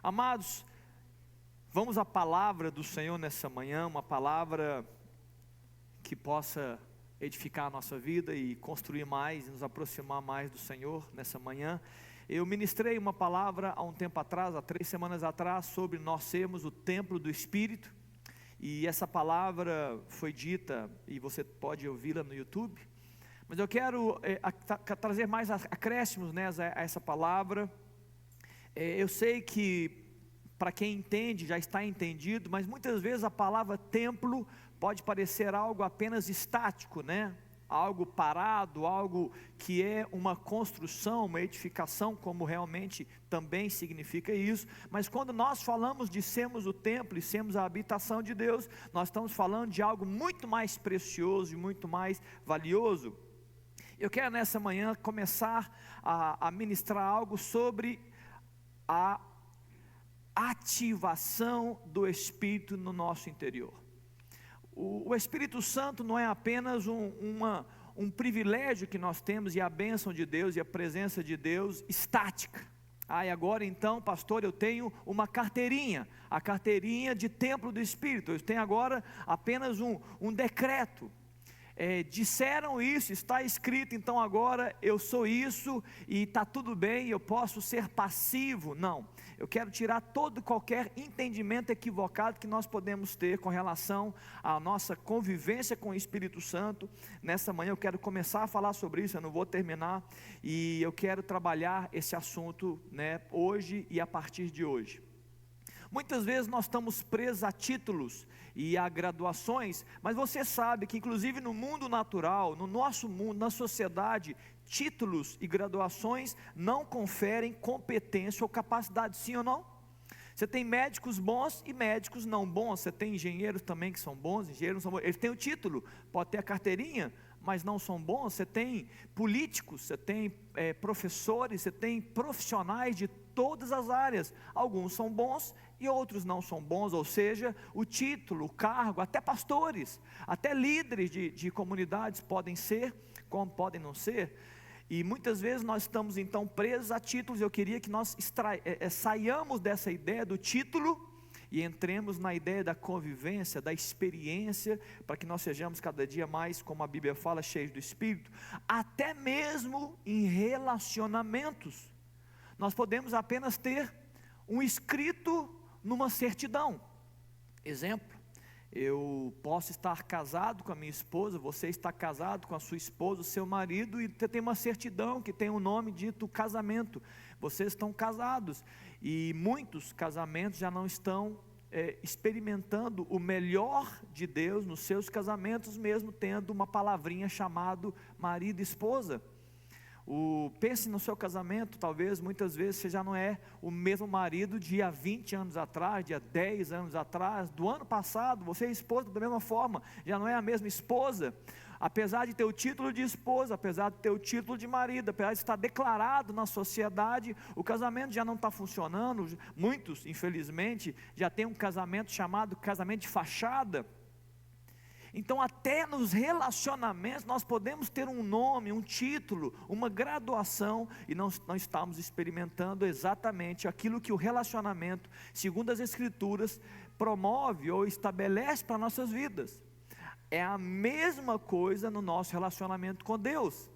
Amados, vamos à palavra do Senhor nessa manhã, uma palavra que possa edificar a nossa vida e construir mais, e nos aproximar mais do Senhor nessa manhã. Eu ministrei uma palavra há um tempo atrás, há 3 semanas atrás, sobre nós sermos o templo do Espírito, e essa palavra foi dita, e você pode ouvi-la no YouTube, mas eu quero trazer mais acréscimos, né, a essa palavra. Eu sei que para quem entende, já está entendido, mas muitas vezes a palavra templo pode parecer algo apenas estático, né? Algo parado, algo que é uma construção, uma edificação, como realmente também significa isso. Mas quando nós falamos de sermos o templo e sermos a habitação de Deus, nós estamos falando de algo muito mais precioso e muito mais valioso. Eu quero nessa manhã começar a ministrar algo sobre a ativação do Espírito no nosso interior. O Espírito Santo não é apenas um privilégio que nós temos, e a bênção de Deus e a presença de Deus estática. E agora então, pastor, eu tenho uma carteirinha, a carteirinha de templo do Espírito. Eu tenho agora apenas um decreto. Disseram isso, está escrito, então agora eu sou isso e está tudo bem, eu posso ser passivo. Não, eu quero tirar todo qualquer entendimento equivocado que nós podemos ter com relação à nossa convivência com o Espírito Santo. Nessa manhã eu quero começar a falar sobre isso, eu não vou terminar, e eu quero trabalhar esse assunto, né, hoje e a partir de hoje. Muitas vezes nós estamos presos a títulos e a graduações, mas você sabe que inclusive no mundo natural, no nosso mundo, na sociedade, títulos e graduações não conferem competência ou capacidade, sim ou não? Você tem médicos bons e médicos não bons, você tem engenheiros também que são bons, engenheiros não são bons, eles têm o título, pode ter a carteirinha, mas não são bons. Você tem políticos, você tem professores, você tem profissionais de todas as áreas, alguns são bons e outros não são bons, ou seja, o título, o cargo, até pastores, até líderes de comunidades podem ser, como podem não ser, e muitas vezes nós estamos então presos a títulos. Eu queria que nós saiamos dessa ideia do título e entremos na ideia da convivência, da experiência, para que nós sejamos cada dia mais, como a Bíblia fala, cheios do Espírito, até mesmo em relacionamentos. Nós podemos apenas ter um escrito numa certidão. Exemplo, eu posso estar casado com a minha esposa, você está casado com a sua esposa, o seu marido, e tem uma certidão que tem o nome dito casamento. Vocês estão casados, e muitos casamentos já não estão experimentando o melhor de Deus nos seus casamentos, mesmo tendo uma palavrinha chamado marido e esposa. Pense no seu casamento, talvez muitas vezes você já não é o mesmo marido de há 20 anos atrás, de há 10 anos atrás, do ano passado. Você é esposa da mesma forma, já não é a mesma esposa, apesar de ter o título de esposa, apesar de ter o título de marido, apesar de estar declarado na sociedade, o casamento já não está funcionando. Muitos, infelizmente, já têm um casamento chamado casamento de fachada. Então até nos relacionamentos nós podemos ter um nome, um título, uma graduação, e não estamos experimentando exatamente aquilo que o relacionamento, segundo as Escrituras, promove ou estabelece para nossas vidas. É a mesma coisa no nosso relacionamento com Deus.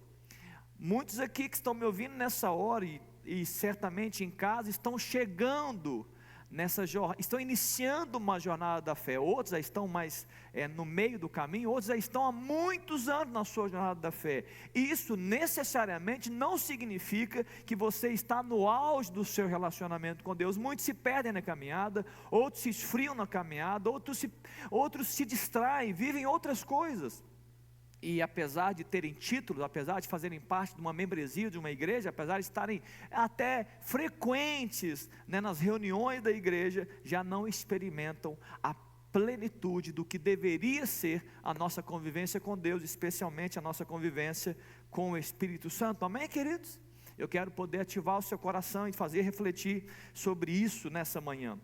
Muitos aqui que estão me ouvindo nessa hora e certamente em casa estão chegando nessa jornada, estão iniciando uma jornada da fé. Outros já estão mais no meio do caminho, outros já estão há muitos anos na sua jornada da fé. E isso necessariamente não significa que você está no auge do seu relacionamento com Deus. Muitos se perdem na caminhada, outros se esfriam na caminhada, outros se distraem, vivem outras coisas. E apesar de terem títulos, apesar de fazerem parte de uma membresia de uma igreja, apesar de estarem até frequentes, né, nas reuniões da igreja, já não experimentam a plenitude do que deveria ser a nossa convivência com Deus, especialmente a nossa convivência com o Espírito Santo. Amém, queridos? Eu quero poder ativar o seu coração e fazer refletir sobre isso nessa manhã.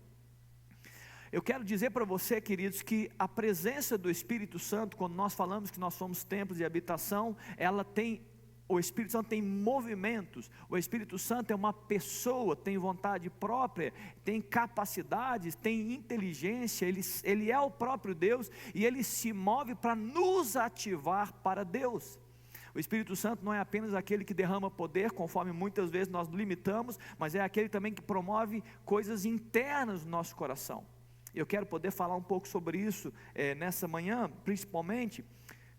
Eu quero dizer para você, queridos, que a presença do Espírito Santo, quando nós falamos que nós somos templos de habitação, ela tem o Espírito Santo tem movimentos, o Espírito Santo é uma pessoa, tem vontade própria, tem capacidades, tem inteligência, ele é o próprio Deus, e ele se move para nos ativar para Deus. O Espírito Santo não é apenas aquele que derrama poder, conforme muitas vezes nós limitamos, mas é aquele também que promove coisas internas no nosso coração. Eu quero poder falar um pouco sobre isso nessa manhã, principalmente.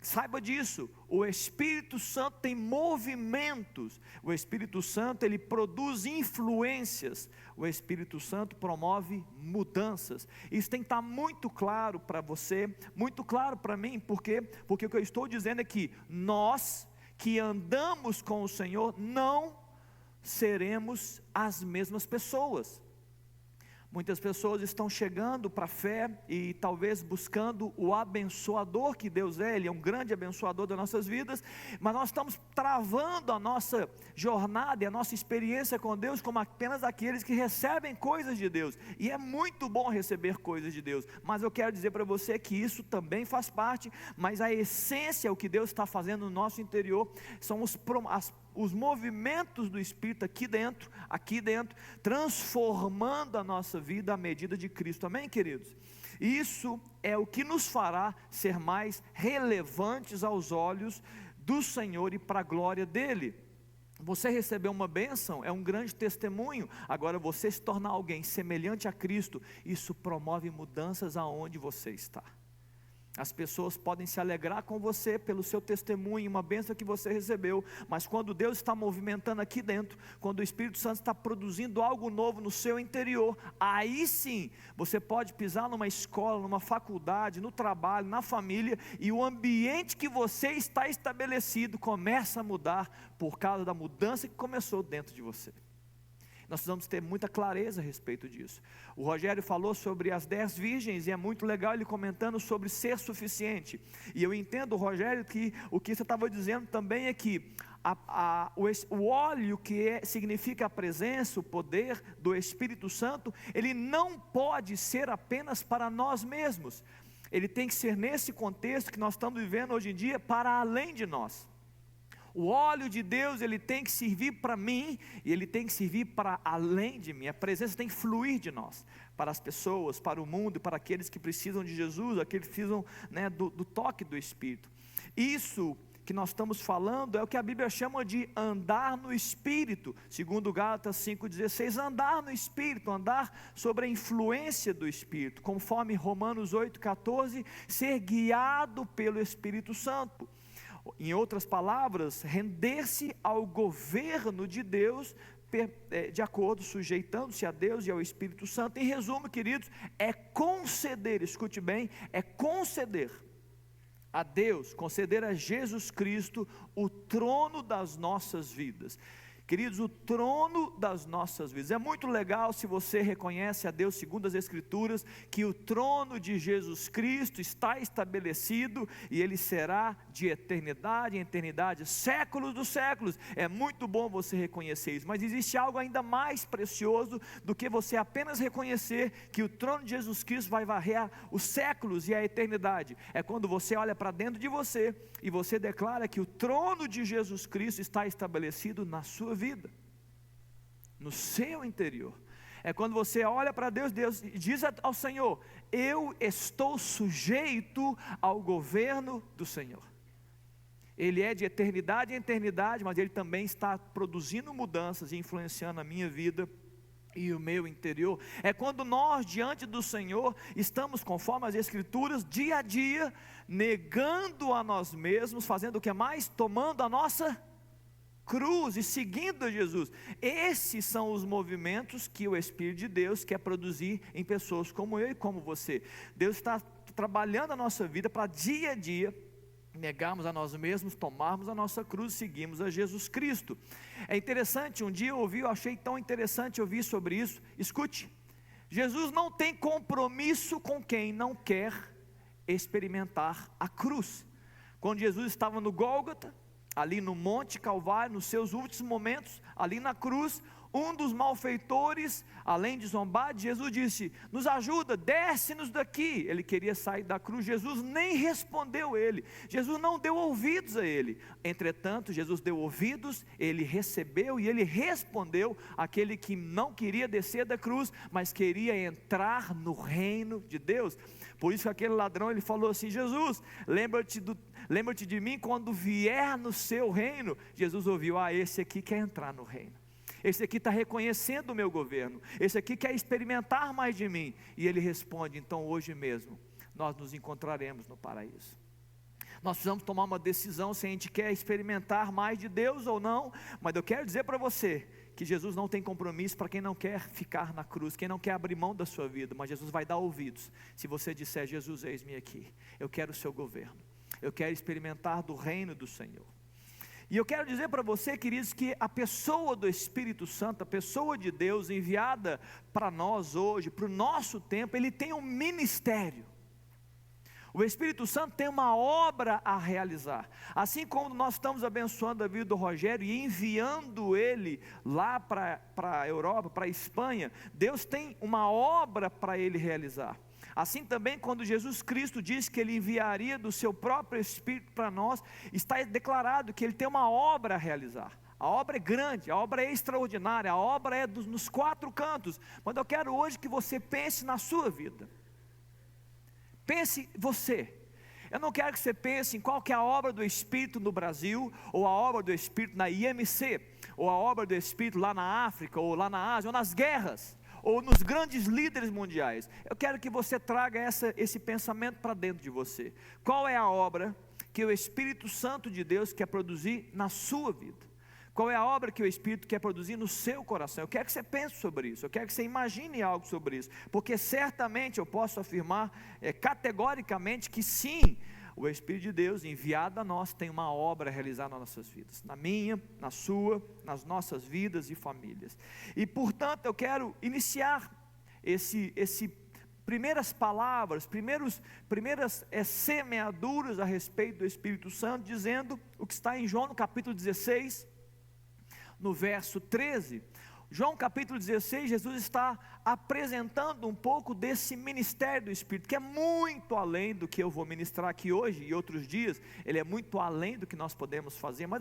Saiba disso, o Espírito Santo tem movimentos, o Espírito Santo ele produz influências, o Espírito Santo promove mudanças. Isso tem que estar muito claro para você, muito claro para mim, porque o que eu estou dizendo é que nós que andamos com o Senhor não seremos as mesmas pessoas. Muitas pessoas estão chegando para a fé e talvez buscando o abençoador que Deus é, Ele é um grande abençoador das nossas vidas, mas nós estamos travando a nossa jornada e a nossa experiência com Deus como apenas aqueles que recebem coisas de Deus, e é muito bom receber coisas de Deus, mas eu quero dizer para você que isso também faz parte, mas a essência, o que Deus está fazendo no nosso interior, são os movimentos do Espírito aqui dentro, transformando a nossa vida à medida de Cristo, amém, queridos? Isso é o que nos fará ser mais relevantes aos olhos do Senhor e para a glória dEle. Você recebeu uma bênção, é um grande testemunho. Agora você se tornar alguém semelhante a Cristo, isso promove mudanças aonde você está. As pessoas podem se alegrar com você pelo seu testemunho, uma bênção que você recebeu, mas quando Deus está movimentando aqui dentro, quando o Espírito Santo está produzindo algo novo no seu interior, aí sim, você pode pisar numa escola, numa faculdade, no trabalho, na família, e o ambiente que você está estabelecido começa a mudar, por causa da mudança que começou dentro de você. Nós precisamos ter muita clareza a respeito disso. O Rogério falou sobre as 10 virgens, e é muito legal ele comentando sobre ser suficiente. E eu entendo, Rogério, que o que você estava dizendo também é que o óleo que significa a presença, o poder do Espírito Santo, ele não pode ser apenas para nós mesmos. Ele tem que ser nesse contexto que nós estamos vivendo hoje em dia, para além de nós. O óleo de Deus, ele tem que servir para mim, e ele tem que servir para além de mim. A presença tem que fluir de nós, para as pessoas, para o mundo, para aqueles que precisam de Jesus, aqueles que precisam, do toque do Espírito. Isso que nós estamos falando é o que a Bíblia chama de andar no Espírito, segundo Gálatas 5,16, andar no Espírito, andar sobre a influência do Espírito, conforme Romanos 8,14, ser guiado pelo Espírito Santo. Em outras palavras, render-se ao governo de Deus, de acordo, sujeitando-se a Deus e ao Espírito Santo. Em resumo, queridos, é conceder, escute bem, é conceder a Deus, conceder a Jesus Cristo o trono das nossas vidas. Queridos, o trono das nossas vidas. É muito legal se você reconhece a Deus segundo as Escrituras, que o trono de Jesus Cristo está estabelecido, e ele será de eternidade em eternidade, séculos dos séculos. É muito bom você reconhecer isso, mas existe algo ainda mais precioso do que você apenas reconhecer que o trono de Jesus Cristo vai varrer os séculos e a eternidade. É quando você olha para dentro de você e você declara que o trono de Jesus Cristo está estabelecido na sua vida, no seu interior. É quando você olha para Deus, Deus diz ao Senhor: eu estou sujeito ao governo do Senhor. Ele é de eternidade em eternidade, mas ele também está produzindo mudanças e influenciando a minha vida e o meu interior. É quando nós, diante do Senhor, estamos, conforme as Escrituras, dia a dia, negando a nós mesmos, fazendo o que mais? Tomando a nossa cruz e seguindo a Jesus. Esses são os movimentos que o Espírito de Deus quer produzir em pessoas como eu e como você. Deus está trabalhando a nossa vida para dia a dia negarmos a nós mesmos, tomarmos a nossa cruz e seguirmos a Jesus Cristo. É interessante, um dia eu achei tão interessante ouvir sobre isso. Escute, Jesus não tem compromisso com quem não quer experimentar a cruz. Quando Jesus estava no Gólgota, ali no Monte Calvário, nos seus últimos momentos, ali na cruz, um dos malfeitores, além de zombar de Jesus, disse: nos ajuda, desce-nos daqui. Ele queria sair da cruz, Jesus nem respondeu ele, Jesus não deu ouvidos a ele. Entretanto, Jesus deu ouvidos, ele recebeu e ele respondeu aquele que não queria descer da cruz, mas queria entrar no reino de Deus. Por isso que aquele ladrão, ele falou assim: Jesus, lembra-te de mim quando vier no seu reino. Jesus ouviu: esse aqui quer entrar no reino, esse aqui está reconhecendo o meu governo, esse aqui quer experimentar mais de mim. E ele responde: então hoje mesmo nós nos encontraremos no paraíso. Nós precisamos tomar uma decisão se a gente quer experimentar mais de Deus ou não. Mas eu quero dizer para você que Jesus não tem compromisso para quem não quer ficar na cruz, quem não quer abrir mão da sua vida. Mas Jesus vai dar ouvidos se você disser: Jesus, eis-me aqui, eu quero o seu governo, eu quero experimentar do reino do Senhor. E eu quero dizer para você, queridos, que a pessoa do Espírito Santo, a pessoa de Deus enviada para nós hoje, para o nosso tempo, ele tem um ministério. O Espírito Santo tem uma obra a realizar. Assim como nós estamos abençoando a vida do Rogério e enviando ele lá para a Europa, para a Espanha, Deus tem uma obra para ele realizar. Assim também, quando Jesus Cristo disse que ele enviaria do seu próprio Espírito para nós, está declarado que ele tem uma obra a realizar. A obra é grande, a obra é extraordinária, a obra é nos quatro cantos. Mas eu quero hoje que você pense na sua vida. Pense você. Eu não quero que você pense em qual que é a obra do Espírito no Brasil, ou a obra do Espírito na IMC, ou a obra do Espírito lá na África, ou lá na Ásia, ou nas guerras, ou nos grandes líderes mundiais. Eu quero que você traga esse pensamento para dentro de você. Qual é a obra que o Espírito Santo de Deus quer produzir na sua vida? Qual é a obra que o Espírito quer produzir no seu coração? Eu quero que você pense sobre isso, eu quero que você imagine algo sobre isso, porque certamente eu posso afirmar categoricamente que sim, o Espírito de Deus enviado a nós tem uma obra a realizar nas nossas vidas, na minha, na sua, nas nossas vidas e famílias. E portanto eu quero iniciar primeiras palavras, primeiras semeaduras a respeito do Espírito Santo, dizendo o que está em João no capítulo 16, no verso 13. João capítulo 16, Jesus está apresentando um pouco desse ministério do Espírito, que é muito além do que eu vou ministrar aqui hoje e outros dias. Ele é muito além do que nós podemos fazer. Mas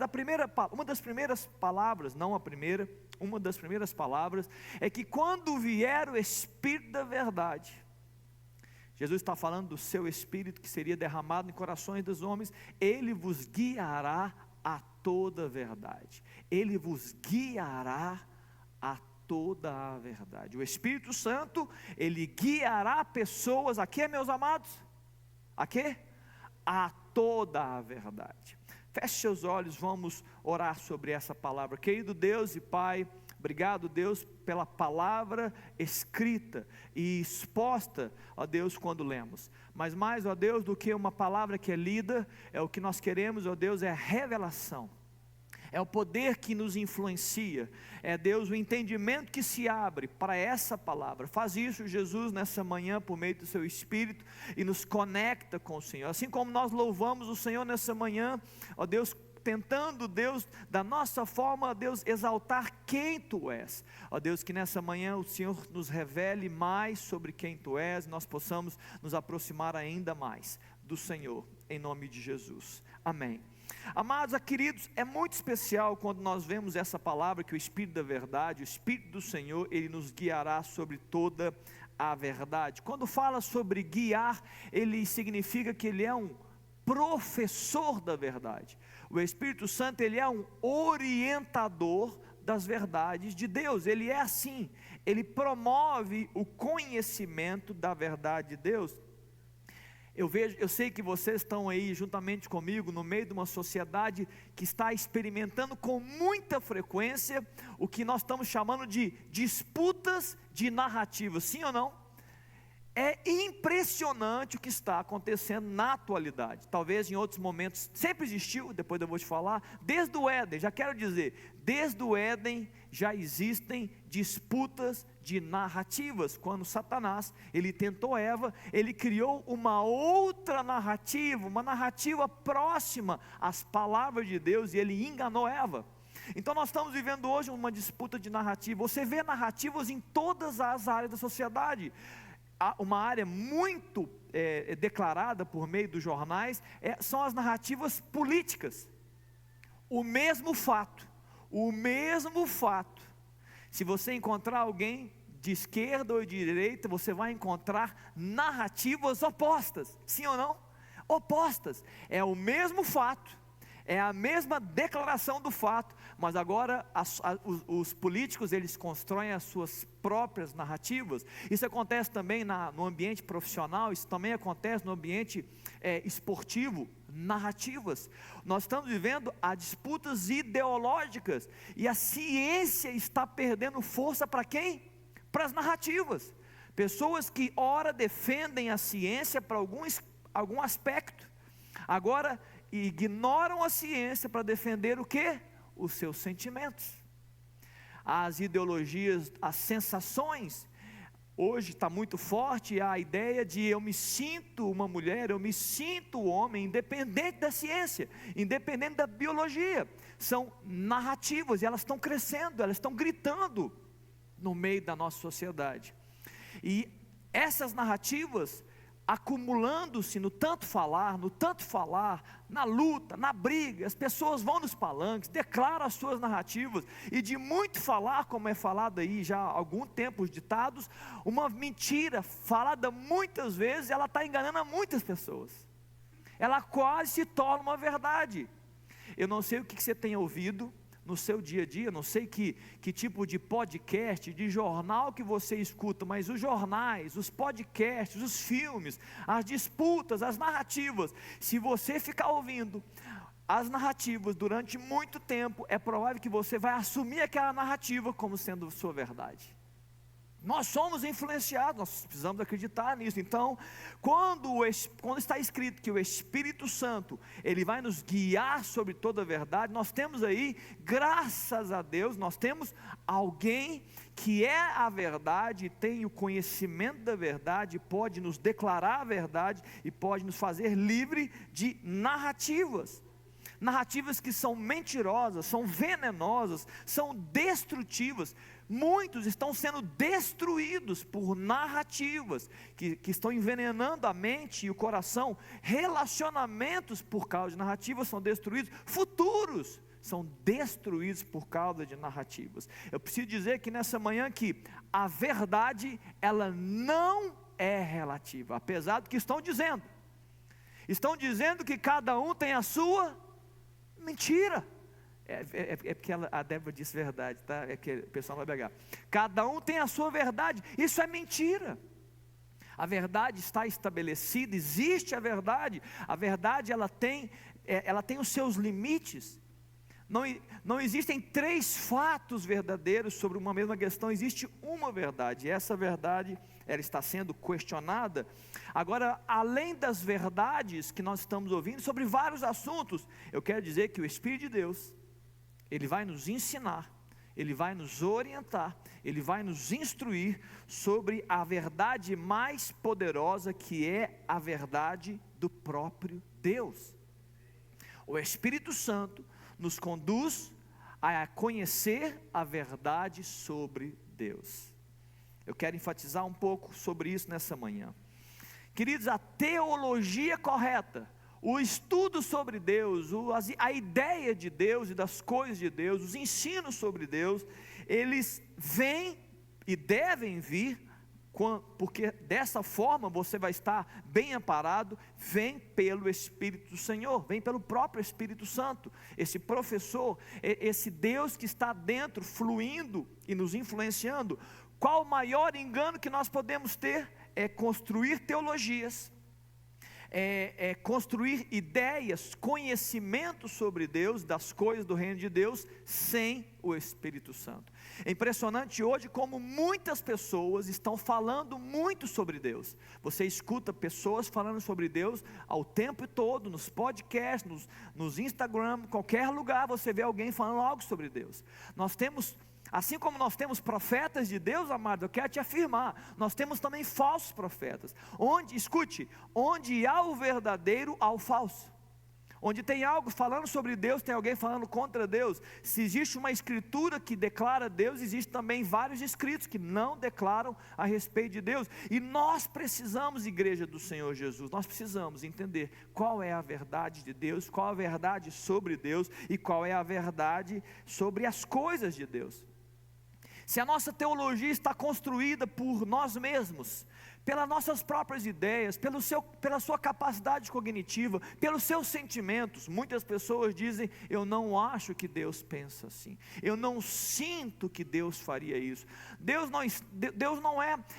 uma das primeiras palavras, não a primeira, uma das primeiras palavras é que quando vier o Espírito da verdade, Jesus está falando do seu Espírito que seria derramado em corações dos homens, ele vos guiará a toda a verdade. Ele vos guiará a toda a verdade. O Espírito Santo, ele guiará pessoas, a quê, meus amados? A quê? A toda a verdade. Feche seus olhos, vamos orar sobre essa palavra. Querido Deus e Pai, obrigado, Deus, pela palavra escrita e exposta, ó Deus, quando lemos. Mas mais, ó Deus, do que uma palavra que é lida, o que nós queremos, ó Deus, é revelação. É o poder que nos influencia, é Deus, o entendimento que se abre para essa palavra. Faz isso, Jesus, nessa manhã, por meio do seu Espírito, e nos conecta com o Senhor. Assim como nós louvamos o Senhor nessa manhã, ó Deus, tentando, Deus, da nossa forma, ó Deus, exaltar quem Tu és. Ó Deus, que nessa manhã o Senhor nos revele mais sobre quem Tu és, nós possamos nos aproximar ainda mais do Senhor, em nome de Jesus. Amém. Amados, queridos, é muito especial quando nós vemos essa palavra, que o Espírito da verdade, o Espírito do Senhor, ele nos guiará sobre toda a verdade. Quando fala sobre guiar, ele significa que ele é um professor da verdade. O Espírito Santo, ele é um orientador das verdades de Deus. Ele é assim, ele promove o conhecimento da verdade de Deus. Eu sei que vocês estão aí juntamente comigo no meio de uma sociedade que está experimentando com muita frequência o que nós estamos chamando de disputas de narrativa, sim ou não? É impressionante o que está acontecendo na atualidade. Talvez em outros momentos, sempre existiu, depois eu vou te falar, desde o Éden, já quero dizer, desde o Éden já existem disputas de narrativas. Quando Satanás, ele tentou Eva, ele criou uma outra narrativa, uma narrativa próxima às palavras de Deus, e ele enganou Eva. Então nós estamos vivendo hoje uma disputa de narrativa. Você vê narrativas em todas as áreas da sociedade. Há uma área muito declarada por meio dos jornais, são as narrativas políticas. O mesmo fato, se você encontrar alguém de esquerda ou de direita, você vai encontrar narrativas opostas, sim ou não? Opostas, é o mesmo fato, é a mesma declaração do fato, mas agora os políticos, eles constroem as suas próprias narrativas. Isso acontece também no ambiente profissional, isso também acontece no ambiente esportivo, narrativas. Nós estamos vivendo disputas ideológicas, e a ciência está perdendo força para quem? Para as narrativas. Pessoas que ora defendem a ciência para algum aspecto, agora ignoram a ciência para defender o quê? Os seus sentimentos. As ideologias, as sensações. Hoje está muito forte a ideia de eu me sinto uma mulher, eu me sinto homem, independente da ciência, independente da biologia. São narrativas, e elas estão crescendo, elas estão gritando no meio da nossa sociedade. E essas narrativas, acumulando-se no tanto falar, na luta, na briga, as pessoas vão nos palanques, declaram as suas narrativas, e de muito falar, como é falado aí já há algum tempo os ditados, uma mentira falada muitas vezes, ela está enganando muitas pessoas, ela quase se torna uma verdade. Eu não sei o que você tem ouvido no seu dia a dia, não sei que tipo de podcast, de jornal que você escuta, mas os jornais, os podcasts, os filmes, as disputas, as narrativas, se você ficar ouvindo as narrativas durante muito tempo, é provável que você vai assumir aquela narrativa como sendo sua verdade. Nós somos influenciados, nós precisamos acreditar nisso. Então, quando está escrito que o Espírito Santo, ele vai nos guiar sobre toda a verdade, nós temos aí, graças a Deus, nós temos alguém que é a verdade, tem o conhecimento da verdade, pode nos declarar a verdade e pode nos fazer livre de narrativas. Narrativas que são mentirosas, são venenosas, são destrutivas. Muitos estão sendo destruídos por narrativas que estão envenenando a mente e o coração. Relacionamentos por causa de narrativas são destruídos. Futuros são destruídos por causa de narrativas. Eu preciso dizer que nessa manhã que a verdade, ela não é relativa, apesar do que estão dizendo. Estão dizendo que cada um tem a sua mentira. É porque a Débora disse verdade, tá? É que o pessoal vai pegar. Cada um tem a sua verdade. Isso é mentira. A verdade está estabelecida, existe a verdade. A verdade, ela tem os seus limites. Não existem 3 fatos verdadeiros sobre uma mesma questão, existe uma verdade. E essa verdade, ela está sendo questionada. Agora, além das verdades que nós estamos ouvindo sobre vários assuntos, eu quero dizer que o Espírito de Deus, ele vai nos ensinar, ele vai nos orientar, ele vai nos instruir sobre a verdade mais poderosa, que é a verdade do próprio Deus. O Espírito Santo nos conduz a conhecer a verdade sobre Deus. Eu quero enfatizar um pouco sobre isso nessa manhã. Queridos, a teologia correta, o estudo sobre Deus, a ideia de Deus e das coisas de Deus, os ensinos sobre Deus, eles vêm e devem vir, porque dessa forma você vai estar bem amparado, vem pelo Espírito do Senhor, vem pelo próprio Espírito Santo, esse professor, esse Deus que está dentro, fluindo e nos influenciando. Qual o maior engano que nós podemos ter? É construir teologias, construir ideias, conhecimentos sobre Deus, das coisas do reino de Deus, sem o Espírito Santo. É impressionante hoje como muitas pessoas estão falando muito sobre Deus. Você escuta pessoas falando sobre Deus ao tempo todo, nos podcasts, nos Instagram, qualquer lugar você vê alguém falando algo sobre Deus. Nós temos, assim como nós temos profetas de Deus, amado, eu quero te afirmar, nós temos também falsos profetas. Onde há o verdadeiro, há o falso. Onde tem algo falando sobre Deus, tem alguém falando contra Deus. Se existe uma escritura que declara Deus, existem também vários escritos que não declaram a respeito de Deus. E nós precisamos, igreja do Senhor Jesus, nós precisamos entender qual é a verdade de Deus, qual a verdade sobre Deus e qual é a verdade sobre as coisas de Deus. Se a nossa teologia está construída por nós mesmos, pelas nossas próprias ideias, pela sua capacidade cognitiva, pelos seus sentimentos, muitas pessoas dizem: eu não acho que Deus pensa assim, eu não sinto que Deus faria isso. Deus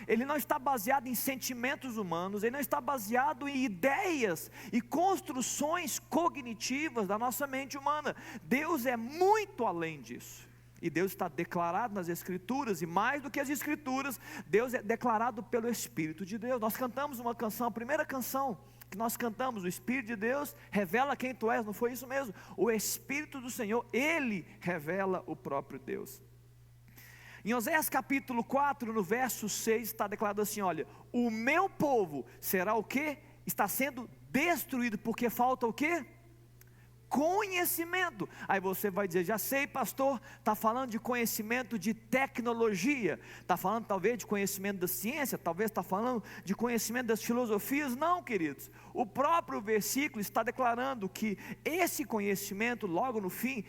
Ele não está baseado em sentimentos humanos, Ele não está baseado em ideias e construções cognitivas da nossa mente humana. Deus é muito além disso. E Deus está declarado nas Escrituras, e mais do que as Escrituras, Deus é declarado pelo Espírito de Deus. Nós cantamos uma canção, a primeira canção que nós cantamos, o Espírito de Deus revela quem tu és, não foi isso mesmo? O Espírito do Senhor, Ele revela o próprio Deus. Em Oséias capítulo 4, no verso 6, está declarado assim: olha, o meu povo será o quê? Está sendo destruído, porque falta o quê? Conhecimento. Aí você vai dizer: já sei, pastor, está falando de conhecimento de tecnologia, está falando talvez de conhecimento da ciência, talvez está falando de conhecimento das filosofias. Não, queridos, o próprio versículo está declarando que esse conhecimento, logo no fim,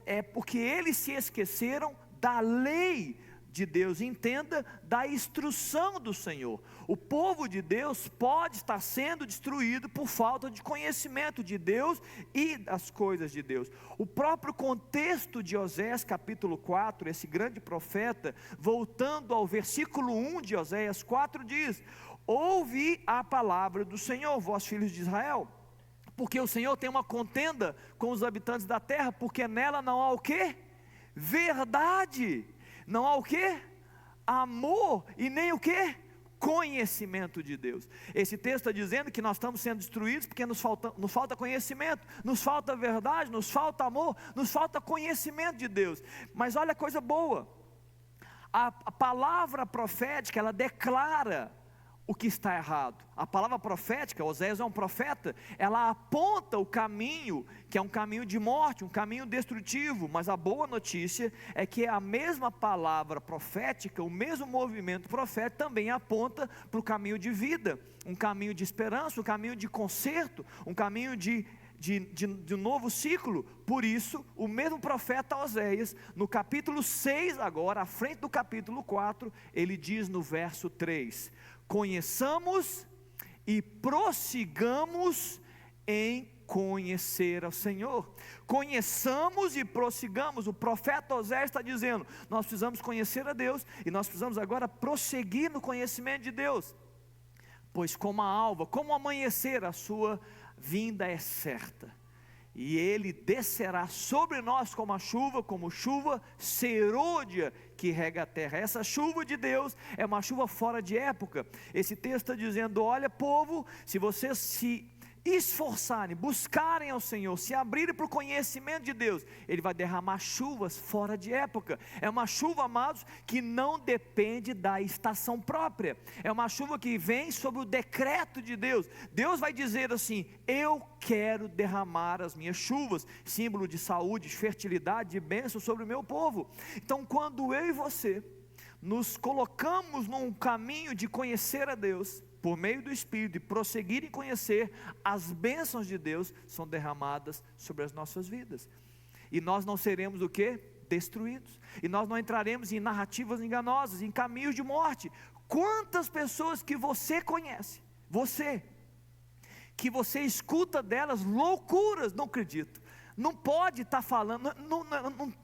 é porque eles se esqueceram da lei de Deus, entenda, da instrução do Senhor. O povo de Deus pode estar sendo destruído por falta de conhecimento de Deus e das coisas de Deus. O próprio contexto de Oséias capítulo 4, esse grande profeta, voltando ao versículo 1 de Oséias 4, diz: ouvi a palavra do Senhor, vós filhos de Israel, porque o Senhor tem uma contenda com os habitantes da terra, porque nela não há o quê? Verdade. Não há o quê? Amor, e nem o quê? Conhecimento de Deus. Esse texto está dizendo que nós estamos sendo destruídos porque nos falta conhecimento, nos falta verdade, nos falta amor, nos falta conhecimento de Deus. Mas olha a coisa boa, a palavra profética, ela declara o que está errado. A palavra profética, Oséias é um profeta, ela aponta o caminho, que é um caminho de morte, um caminho destrutivo. Mas a boa notícia é que a mesma palavra profética, o mesmo movimento profético também aponta para o caminho de vida, um caminho de esperança, um caminho de conserto, um caminho de um novo ciclo. Por isso, o mesmo profeta Oséias, no capítulo 6 agora, à frente do capítulo 4, ele diz no verso 3: conheçamos e prossigamos em conhecer ao Senhor. Conheçamos e prossigamos. O profeta Oséias está dizendo: nós precisamos conhecer a Deus, e nós precisamos agora prosseguir no conhecimento de Deus. Pois como a alva, como o amanhecer, a sua vinda é certa, e Ele descerá sobre nós como chuva serôdia que rega a terra. Essa chuva de Deus é uma chuva fora de época. Esse texto está dizendo: olha, povo, se vocês se esforçarem, buscarem ao Senhor, se abrirem para o conhecimento de Deus, Ele vai derramar chuvas fora de época. É uma chuva, amados, que não depende da estação própria, é uma chuva que vem sob o decreto de Deus. Deus vai dizer assim: eu quero derramar as minhas chuvas, símbolo de saúde, de fertilidade, de bênção sobre o meu povo. Então, quando eu e você nos colocamos num caminho de conhecer a Deus, por meio do Espírito, e prosseguir em conhecer, as bênçãos de Deus são derramadas sobre as nossas vidas, e nós não seremos o quê? Destruídos, e nós não entraremos em narrativas enganosas, em caminhos de morte. Quantas pessoas que você conhece, que você escuta delas loucuras, não acredito, não pode estar falando,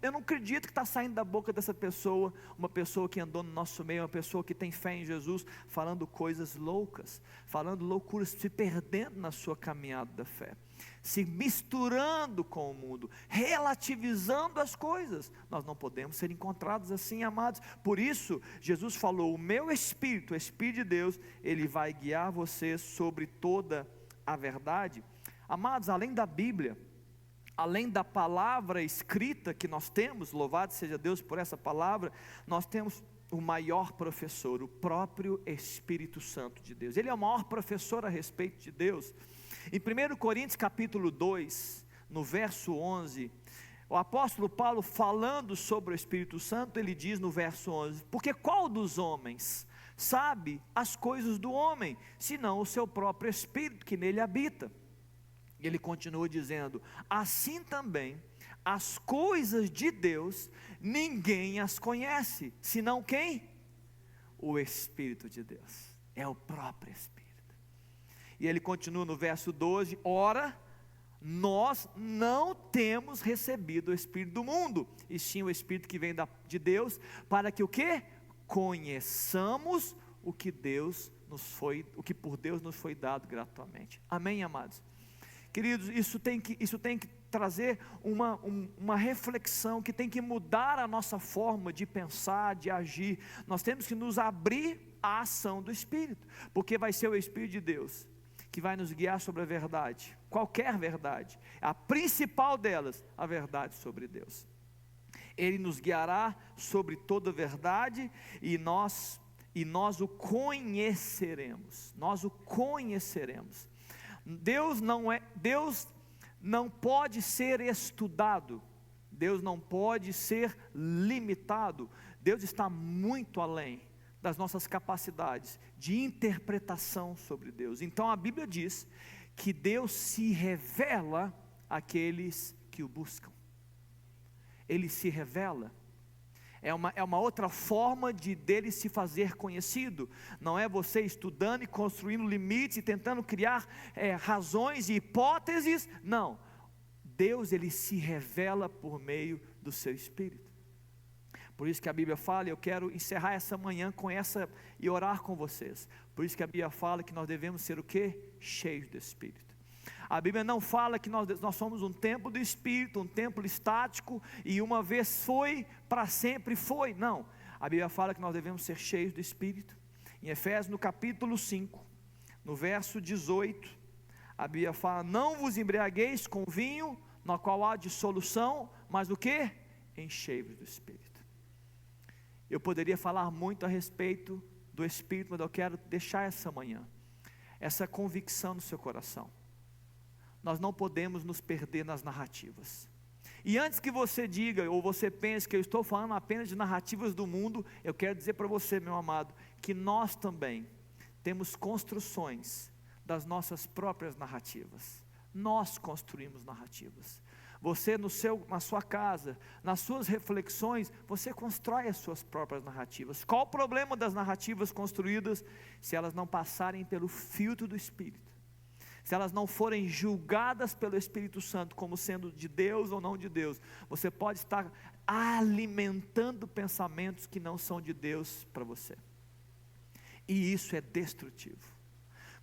eu não acredito que está saindo da boca dessa pessoa, uma pessoa que andou no nosso meio, uma pessoa que tem fé em Jesus, falando coisas loucas, falando loucuras, se perdendo na sua caminhada da fé, se misturando com o mundo, relativizando as coisas. Nós não podemos ser encontrados assim, amados. Por isso, Jesus falou: o meu Espírito, o Espírito de Deus, Ele vai guiar você sobre toda a verdade. Amados, além da Bíblia, além da palavra escrita que nós temos, louvado seja Deus por essa palavra, nós temos o maior professor, o próprio Espírito Santo de Deus. Ele é o maior professor a respeito de Deus. Em 1 Coríntios capítulo 2, no verso 11, o apóstolo Paulo, falando sobre o Espírito Santo, ele diz no verso 11: porque qual dos homens sabe as coisas do homem, senão o seu próprio Espírito que nele habita? E ele continua dizendo: assim também as coisas de Deus, ninguém as conhece, senão quem? O Espírito de Deus, é o próprio Espírito. E ele continua no verso 12: ora, nós não temos recebido o Espírito do mundo, e sim o Espírito que vem de Deus, para que o quê? Conheçamos o que por Deus nos foi dado gratuitamente. Amém, amados? Queridos, isso tem que trazer uma reflexão, que tem que mudar a nossa forma de pensar, de agir. Nós temos que nos abrir à ação do Espírito, porque vai ser o Espírito de Deus que vai nos guiar sobre a verdade, qualquer verdade, a principal delas, a verdade sobre Deus. Ele nos guiará sobre toda a verdade, e nós o conheceremos. Deus não pode ser estudado, Deus não pode ser limitado. Deus está muito além das nossas capacidades de interpretação sobre Deus. Então a Bíblia diz que Deus se revela àqueles que o buscam. Ele se revela. É uma outra forma dele se fazer conhecido. Não é você estudando e construindo limites e tentando criar razões e hipóteses. Não. Deus, ele se revela por meio do seu Espírito. Por isso que a Bíblia fala, eu quero encerrar essa manhã com essa e orar com vocês. Por isso que a Bíblia fala que nós devemos ser o quê? Cheios do Espírito. A Bíblia não fala que nós somos um templo do Espírito, um templo estático, e uma vez foi, para sempre foi. Não, a Bíblia fala que nós devemos ser cheios do Espírito. Em Efésios no capítulo 5, no verso 18, a Bíblia fala: não vos embriagueis com vinho, no qual há dissolução, mas o quê? Enchei-vos do Espírito. Eu poderia falar muito a respeito do Espírito, mas eu quero deixar essa manhã essa convicção no seu coração. Nós não podemos nos perder nas narrativas. E antes que você diga, ou você pense que eu estou falando apenas de narrativas do mundo, eu quero dizer para você, meu amado, que nós também temos construções das nossas próprias narrativas. Nós construímos narrativas. Você na sua casa, nas suas reflexões, você constrói as suas próprias narrativas. Qual o problema das narrativas construídas? Se elas não passarem pelo filtro do Espírito, se elas não forem julgadas pelo Espírito Santo como sendo de Deus ou não de Deus, você pode estar alimentando pensamentos que não são de Deus para você, e isso é destrutivo.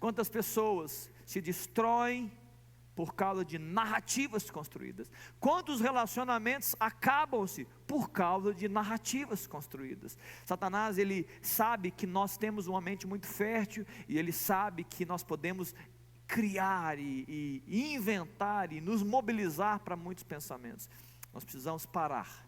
Quantas pessoas se destroem por causa de narrativas construídas? Quantos relacionamentos acabam-se por causa de narrativas construídas? Satanás, ele sabe que nós temos uma mente muito fértil, e ele sabe que nós podemos criar e inventar e nos mobilizar para muitos pensamentos. Nós precisamos parar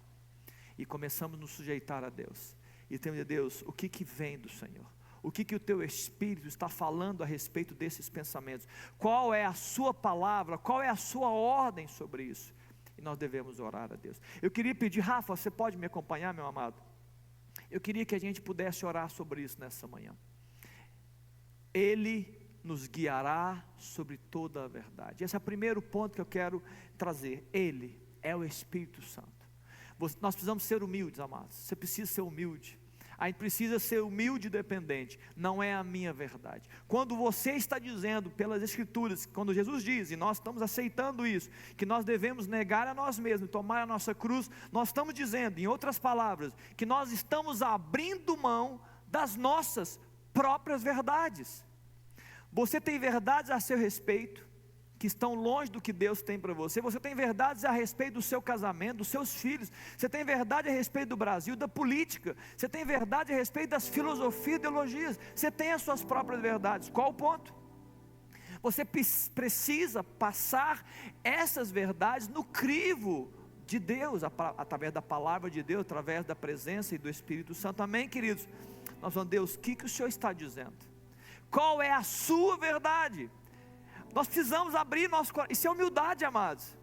e começamos a nos sujeitar a Deus, e temos: Deus, o que vem do Senhor? O que o teu Espírito está falando a respeito desses pensamentos? Qual é a sua palavra? Qual é a sua ordem sobre isso? E nós devemos orar a Deus. Eu queria pedir, Rafa, você pode me acompanhar, meu amado? Eu queria que a gente pudesse orar sobre isso nessa manhã. Ele nos guiará sobre toda a verdade. Esse é o primeiro ponto que eu quero trazer. Ele é o Espírito Santo. Nós precisamos ser humildes, amados. Você precisa ser humilde. A gente precisa ser humilde e dependente. Não é a minha verdade. Quando você está dizendo pelas Escrituras, quando Jesus diz, e nós estamos aceitando isso, que nós devemos negar a nós mesmos, tomar a nossa cruz, nós estamos dizendo, em outras palavras, que nós estamos abrindo mão das nossas próprias verdades. Você tem verdades a seu respeito que estão longe do que Deus tem para você. Você tem verdades a respeito do seu casamento, dos seus filhos. Você tem verdade a respeito do Brasil, da política. Você tem verdade a respeito das filosofias, ideologias. Você tem as suas próprias verdades. Qual o ponto? Você precisa passar essas verdades no crivo de Deus, através da palavra de Deus, através da presença e do Espírito Santo. Amém, queridos? Nós falamos: Deus, o que o Senhor está dizendo? Qual é a sua verdade? Nós precisamos abrir nosso coração. Isso é humildade, amados.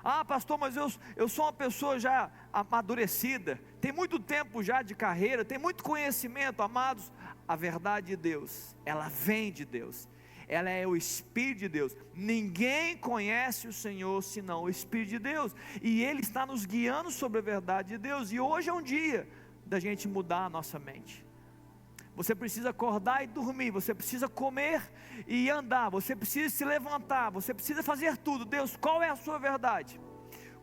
Ah, pastor, mas eu sou uma pessoa já amadurecida, tem muito tempo já de carreira, tem muito conhecimento. Amados, a verdade de Deus, ela vem de Deus, ela é o Espírito de Deus. Ninguém conhece o Senhor senão o Espírito de Deus, e Ele está nos guiando sobre a verdade de Deus. E hoje é um dia da gente mudar a nossa mente. Você precisa acordar e dormir, você precisa comer e andar, você precisa se levantar, você precisa fazer tudo. Deus, qual é a sua verdade?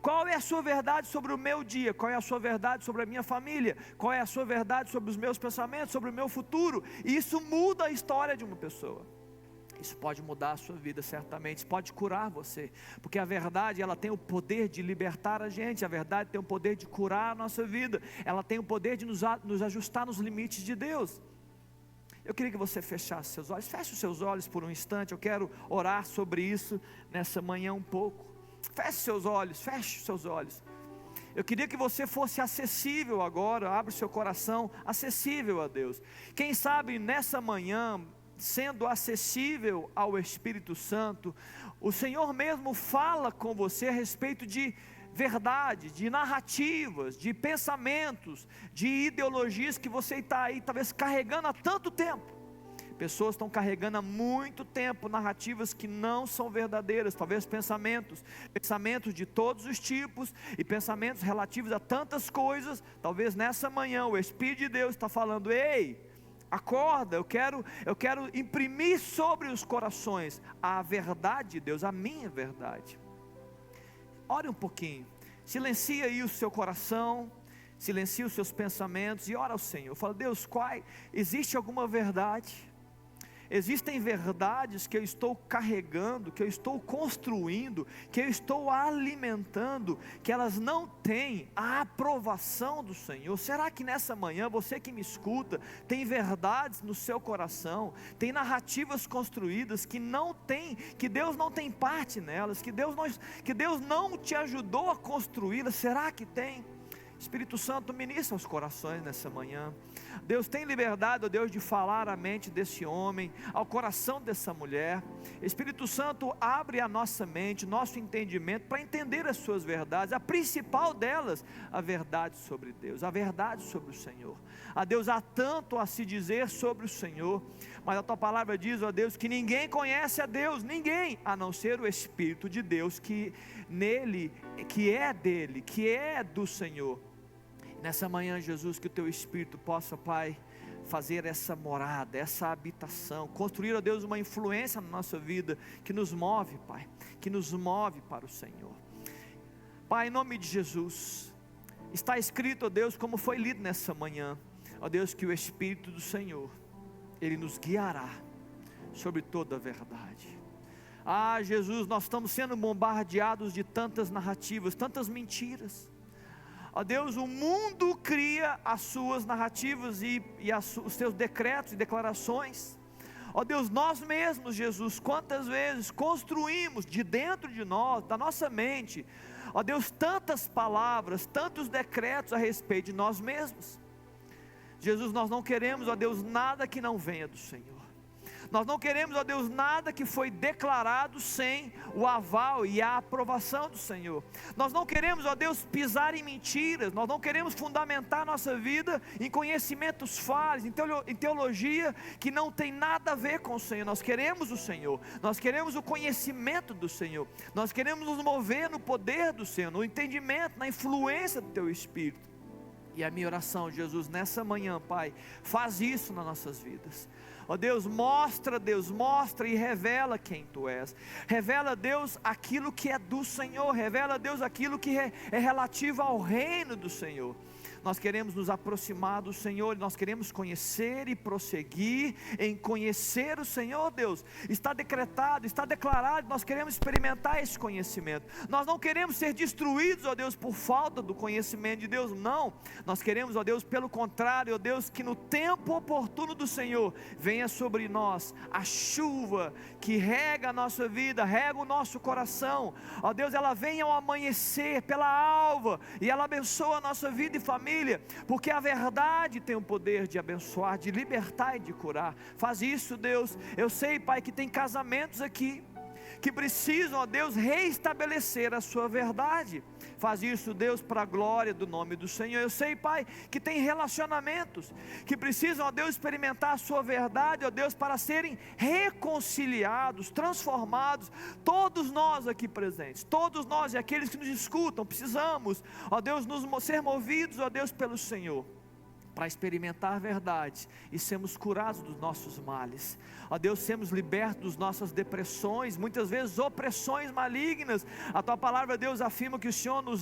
Qual é a sua verdade sobre o meu dia? Qual é a sua verdade sobre a minha família? Qual é a sua verdade sobre os meus pensamentos, sobre o meu futuro? E isso muda a história de uma pessoa. Isso pode mudar a sua vida, certamente. Isso pode curar você, porque a verdade, ela tem o poder de libertar a gente. A verdade tem o poder de curar a nossa vida. Ela tem o poder de nos ajustar nos limites de Deus. Eu queria que você fechasse seus olhos. Feche os seus olhos por um instante. Eu quero orar sobre isso nessa manhã um pouco. Feche seus olhos, feche os seus olhos. Eu queria que você fosse acessível agora. Abre o seu coração, acessível a Deus. Quem sabe nessa manhã, sendo acessível ao Espírito Santo, o Senhor mesmo fala com você a respeito de verdade, de narrativas, de pensamentos, de ideologias que você está aí talvez carregando há tanto tempo. Pessoas estão carregando há muito tempo narrativas que não são verdadeiras, talvez pensamentos de todos os tipos, e pensamentos relativos a tantas coisas. Talvez nessa manhã o Espírito de Deus está falando: ei, acorda, eu quero imprimir sobre os corações a verdade de Deus, a minha verdade. Ore um pouquinho, silencia aí o seu coração, silencia os seus pensamentos e ora ao Senhor. Fala: Deus, existe alguma verdade? Existem verdades que eu estou carregando, que eu estou construindo, que eu estou alimentando, que elas não têm a aprovação do Senhor. Será que nessa manhã, você que me escuta, tem verdades no seu coração, tem narrativas construídas que Deus não tem parte nelas, que Deus não te ajudou a construí-las? Será que tem? Espírito Santo, ministra os corações nessa manhã. Deus tem liberdade, ó Deus, de falar à mente desse homem, ao coração dessa mulher. Espírito Santo, abre a nossa mente, nosso entendimento, para entender as suas verdades. A principal delas, a verdade sobre Deus, a verdade sobre o Senhor. A Deus, há tanto a se dizer sobre o Senhor, mas a tua palavra diz, ó Deus, que ninguém conhece a Deus, ninguém, a não ser o Espírito de Deus, que nele, que é dele, que é do Senhor. Nessa manhã, Jesus, que o teu Espírito possa, Pai, fazer essa morada, essa habitação, construir, ó Deus, uma influência na nossa vida, que nos move, Pai, que nos move para o Senhor. Pai, em nome de Jesus, está escrito, ó Deus, como foi lido nessa manhã, ó Deus, que o Espírito do Senhor, Ele nos guiará sobre toda a verdade. Ah, Jesus, nós estamos sendo bombardeados de tantas narrativas, tantas mentiras. Ó Deus, o mundo cria as suas narrativas e os seus decretos e declarações. Ó Deus, nós mesmos, Jesus, quantas vezes construímos de dentro de nós, da nossa mente, ó Deus, tantas palavras, tantos decretos a respeito de nós mesmos. Jesus, nós não queremos, ó Deus, nada que não venha do Senhor. Nós não queremos, ó Deus, nada que foi declarado sem o aval e a aprovação do Senhor. Nós não queremos, ó Deus, pisar em mentiras. Nós não queremos fundamentar nossa vida em conhecimentos falhos, em teologia que não tem nada a ver com o Senhor. Nós queremos o Senhor, nós queremos o conhecimento do Senhor, nós queremos nos mover no poder do Senhor, no entendimento, na influência do Teu Espírito. E a minha oração, Jesus, nessa manhã, Pai, faz isso nas nossas vidas. Ó Deus, mostra e revela quem Tu és. Revela, Deus, aquilo que é do Senhor. Revela, Deus, aquilo que é relativo ao reino do Senhor. Nós queremos nos aproximar do Senhor, nós queremos conhecer e prosseguir em conhecer o Senhor. Deus, está decretado, está declarado, nós queremos experimentar esse conhecimento. Nós não queremos ser destruídos, ó Deus, por falta do conhecimento de Deus, não. Nós queremos, ó Deus, pelo contrário, ó Deus, que no tempo oportuno do Senhor, venha sobre nós a chuva que rega a nossa vida, rega o nosso coração. Ó Deus, ela venha ao amanhecer, pela alva, e ela abençoa a nossa vida e família, porque a verdade tem o poder de abençoar, de libertar e de curar. Faz isso, Deus. Eu sei, Pai, que tem casamentos aqui que precisam, ó Deus, reestabelecer a sua verdade. Faz isso, Deus, para a glória do nome do Senhor. Eu sei, Pai, que tem relacionamentos que precisam, ó Deus, experimentar a sua verdade, ó Deus, para serem reconciliados, transformados. Todos nós aqui presentes, todos nós e aqueles que nos escutam, precisamos, ó Deus, ser movidos, ó Deus, pelo Senhor, para experimentar a verdade e sermos curados dos nossos males. Ó Deus, sermos libertos das nossas depressões, muitas vezes opressões malignas. A Tua palavra, Deus, afirma que o Senhor nos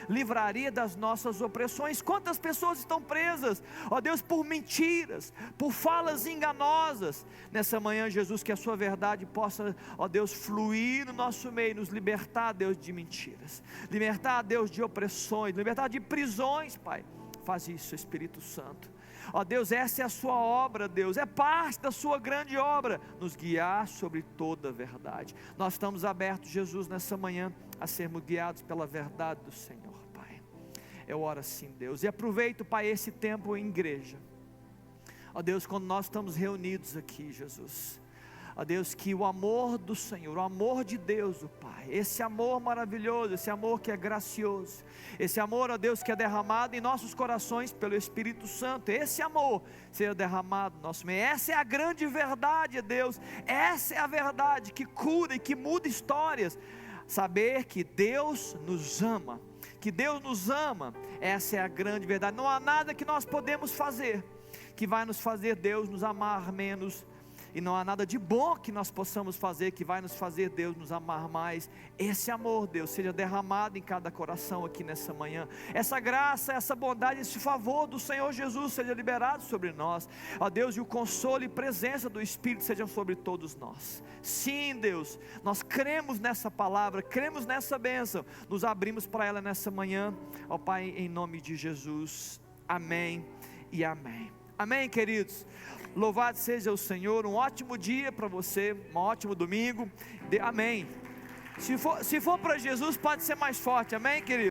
livraria das nossas opressões. Quantas pessoas estão presas, ó Deus, por mentiras, por falas enganosas. Nessa manhã, Jesus, que a Sua verdade possa, ó Deus, fluir no nosso meio, nos libertar, Deus, de mentiras, libertar, Deus, de opressões, libertar de prisões, Pai. Faz isso, Espírito Santo. Ó Deus, essa é a sua obra, Deus, é parte da sua grande obra, nos guiar sobre toda a verdade. Nós estamos abertos, Jesus, nessa manhã, a sermos guiados pela verdade do Senhor, Pai. Eu oro assim, Deus, e aproveito, Pai, esse tempo em igreja. Ó Deus, quando nós estamos reunidos aqui, Jesus, ó Deus, que o amor do Senhor, o amor de Deus, o Pai, esse amor maravilhoso, esse amor que é gracioso, esse amor, ó Deus, que é derramado em nossos corações pelo Espírito Santo, esse amor seja derramado no nosso meio. Essa é a grande verdade, Deus, essa é a verdade que cura e que muda histórias. Saber que Deus nos ama, essa é a grande verdade. Não há nada que nós podemos fazer que vai nos fazer, Deus, nos amar menos. E não há nada de bom que nós possamos fazer que vai nos fazer, Deus, nos amar mais. Esse amor, Deus, seja derramado em cada coração aqui nessa manhã. Essa graça, essa bondade, esse favor do Senhor Jesus seja liberado sobre nós. Ó Deus, e o consolo e presença do Espírito sejam sobre todos nós. Sim, Deus, nós cremos nessa palavra, cremos nessa bênção. Nos abrimos para ela nessa manhã. Ó Pai, em nome de Jesus. Amém e amém. Amém, queridos. Louvado seja o Senhor, um ótimo dia para você, um ótimo domingo, amém. Se for para Jesus, pode ser mais forte, amém, querido?